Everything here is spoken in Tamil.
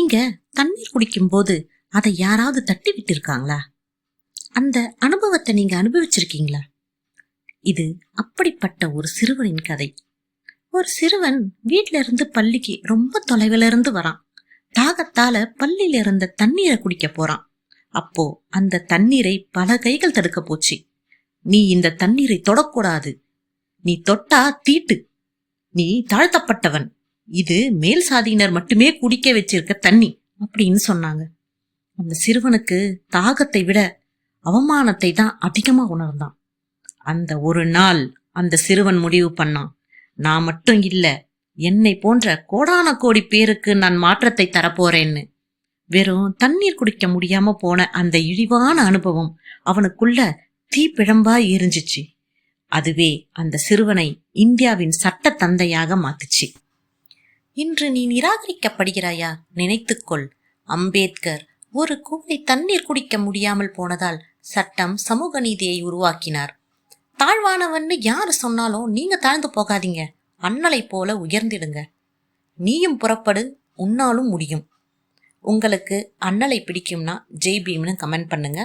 நீங்க தண்ணீர் குடிக்கும் போது அதை யாராவது தட்டி விட்டு இருக்காங்களா? அந்த அனுபவத்தை நீங்க அனுபவிச்சிருக்கீங்களா? இது அப்படிப்பட்ட ஒரு சிறுவனின் கதை. ஒரு சிறுவன் வீட்ல இருந்து பள்ளிக்கு ரொம்ப தொலைவில் இருந்து வரான். தாகத்தால பள்ளியில இருந்த தண்ணீரை குடிக்க போறான். அப்போ அந்த தண்ணீரை பல கைகள் தடுக்க போச்சு. நீ இந்த தண்ணீரை தொடக்கூடாது, நீ தொட்டா தீட்டு, நீ தாழ்த்தப்பட்டவன், இது மேல் சாதியினர் மட்டுமே குடிக்க வச்சிருக்க தண்ணி அப்படின்னு சொன்னாங்க. அந்த சிறுவனுக்கு தாகத்தை விட அவமானத்தை தான் அதிகமா உணர்ந்தான். அந்த ஒரு நாள் அந்த சிறுவன் முடிவு பண்ணான், நான் மட்டும் இல்ல, என்னை போன்ற கோடான கோடி பேருக்கு நான் மாற்றத்தை தரப்போறேன்னு. வெறும் தண்ணீர் குடிக்க முடியாம போன அந்த இழிவான அனுபவம் அவனுக்குள்ள தீப்பிழம்பா எரிஞ்சிச்சு. அதுவே அந்த சிறுவனை இந்தியாவின் சட்ட தந்தையாக மாத்துச்சு. இன்று நீ நிராகரிக்கப்படுகிறாயா? நினைத்துக்கொள், அம்பேத்கர் ஒரு குவளை தண்ணீர் குடிக்க முடியாமல் போனதால் சட்டம் சமூக நீதியை உருவாக்கினார். தாழ்வானவன்னு யாரு சொன்னாலும் நீங்க தாழ்ந்து போகாதீங்க, அண்ணலை போல உயர்ந்திடுங்க. நீயும் புறப்படு, உன்னாலும் முடியும். உங்களுக்கு அண்ணலை பிடிக்கும்னா ஜெய் பீம்னு கமெண்ட் பண்ணுங்க.